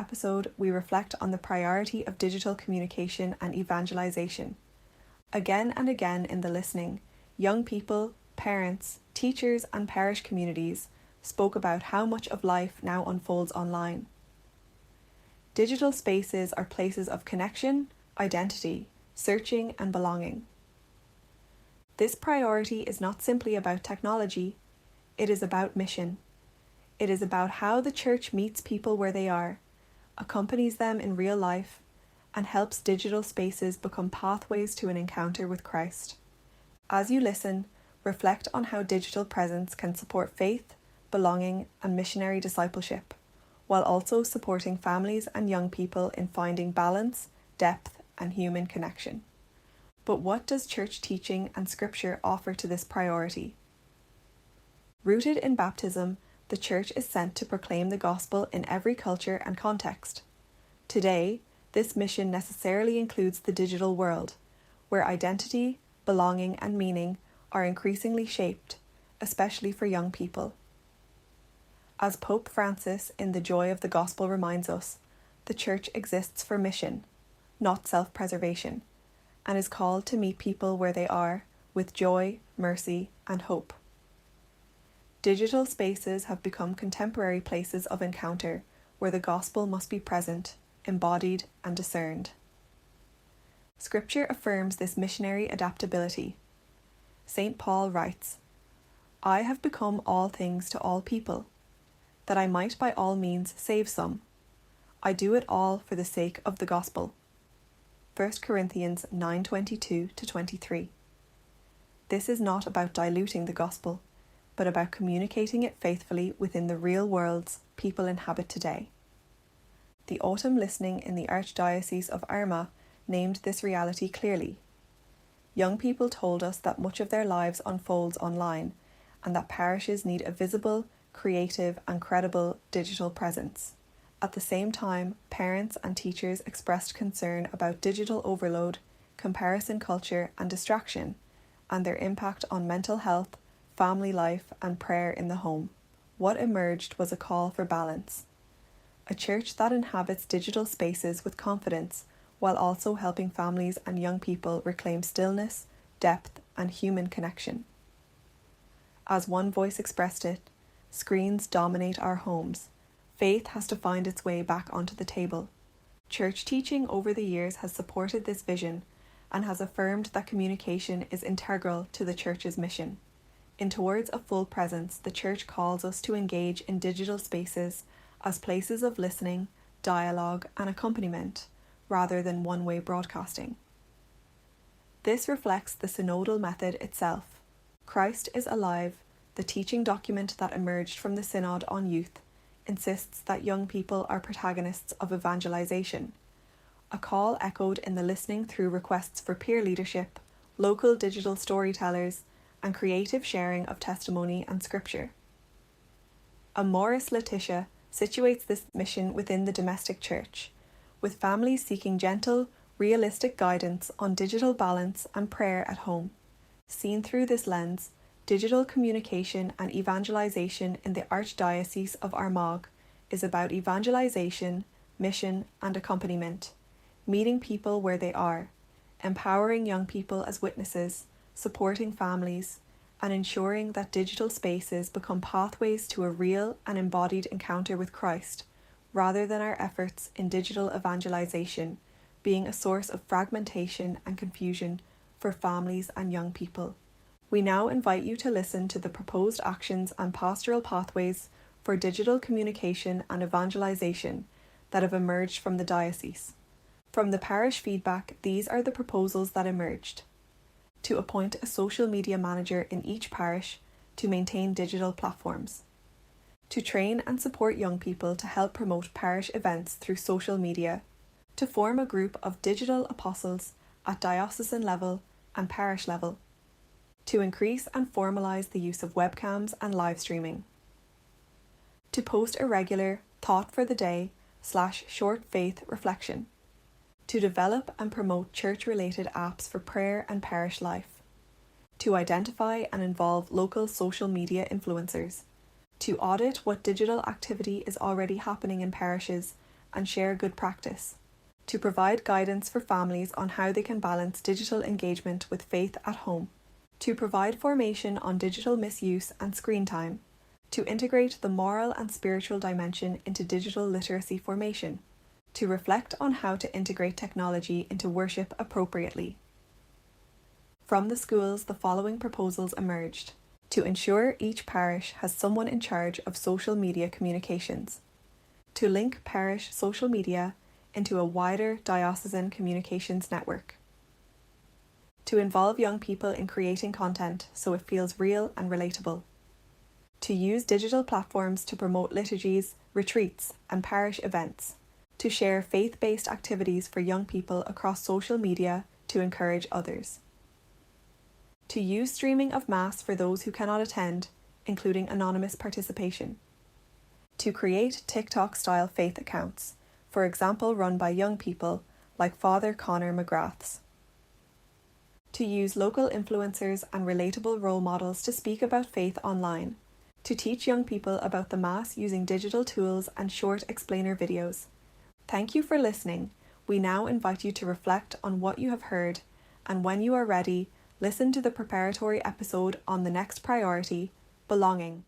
episode, we reflect on the priority of digital communication and evangelization. Again and again in the listening, young people, parents, teachers, and parish communities spoke about how much of life now unfolds online. Digital spaces are places of connection, identity, searching, and belonging. This priority is not simply about technology, it is about mission. It is about how the Church meets people where they are, accompanies them in real life, and helps digital spaces become pathways to an encounter with Christ. As you listen, reflect on how digital presence can support faith, belonging, and missionary discipleship, while also supporting families and young people in finding balance, depth, and human connection. But what does Church teaching and Scripture offer to this priority? Rooted in baptism, the Church is sent to proclaim the gospel in every culture and context. Today, this mission necessarily includes the digital world, where identity, belonging, and meaning are increasingly shaped, especially for young people. As Pope Francis in The Joy of the Gospel reminds us, the Church exists for mission, not self-preservation, and is called to meet people where they are with joy, mercy, and hope. Digital spaces have become contemporary places of encounter where the gospel must be present, embodied, and discerned. Scripture affirms this missionary adaptability. St. Paul writes, "I have become all things to all people, that I might by all means save some. I do it all for the sake of the gospel." 1 Corinthians 9:22-23. This is not about diluting the gospel, but about communicating it faithfully within the real worlds people inhabit today. The autumn listening in the Archdiocese of Armagh named this reality clearly. Young people told us that much of their lives unfolds online, and that parishes need a visible, creative, and credible digital presence. At the same time, parents and teachers expressed concern about digital overload, comparison culture, and distraction, and their impact on mental health, family life, and prayer in the home. What emerged was a call for balance. A Church that inhabits digital spaces with confidence, while also helping families and young people reclaim stillness, depth, and human connection. As one voice expressed it, screens dominate our homes. Faith has to find its way back onto the table. Church teaching over the years has supported this vision and has affirmed that communication is integral to the Church's mission. In Towards a Full Presence, the Church calls us to engage in digital spaces as places of listening, dialogue, and accompaniment, rather than one-way broadcasting. This reflects the synodal method itself. Christ is Alive, the teaching document that emerged from the Synod on Youth, insists that young people are protagonists of evangelization, a call echoed in the listening through requests for peer leadership, local digital storytellers, and creative sharing of testimony and scripture. Amoris Laetitia situates this mission within the domestic church, with families seeking gentle, realistic guidance on digital balance and prayer at home. Seen through this lens, digital communication and evangelization in the Archdiocese of Armagh is about evangelization, mission, and accompaniment, meeting people where they are, empowering young people as witnesses, supporting families, and ensuring that digital spaces become pathways to a real and embodied encounter with Christ, rather than our efforts in digital evangelization being a source of fragmentation and confusion for families and young people. We now invite you to listen to the proposed actions and pastoral pathways for digital communication and evangelization that have emerged from the diocese. From the parish feedback, these are the proposals that emerged. To appoint a social media manager in each parish to maintain digital platforms. To train and support young people to help promote parish events through social media. To form a group of digital apostles at diocesan level and parish level. To increase and formalise the use of webcams and live streaming. To post a regular Thought for the Day / short faith reflection. To develop and promote church-related apps for prayer and parish life. To identify and involve local social media influencers. To audit what digital activity is already happening in parishes and share good practice, to provide guidance for families on how they can balance digital engagement with faith at home, to provide formation on digital misuse and screen time, to integrate the moral and spiritual dimension into digital literacy formation, to reflect on how to integrate technology into worship appropriately. From the schools, the following proposals emerged: to ensure each parish has someone in charge of social media communications, to link parish social media into a wider diocesan communications network, to involve young people in creating content so it feels real and relatable, to use digital platforms to promote liturgies, retreats, and parish events, to share faith-based activities for young people across social media to encourage others, to use streaming of Mass for those who cannot attend, including anonymous participation, to create TikTok-style faith accounts, for example run by young people like Father Connor McGrath's, to use local influencers and relatable role models to speak about faith online, to teach young people about the Mass using digital tools and short explainer videos. Thank you for listening. We now invite you to reflect on what you have heard, and when you are ready, listen to the preparatory episode on the next priority, belonging.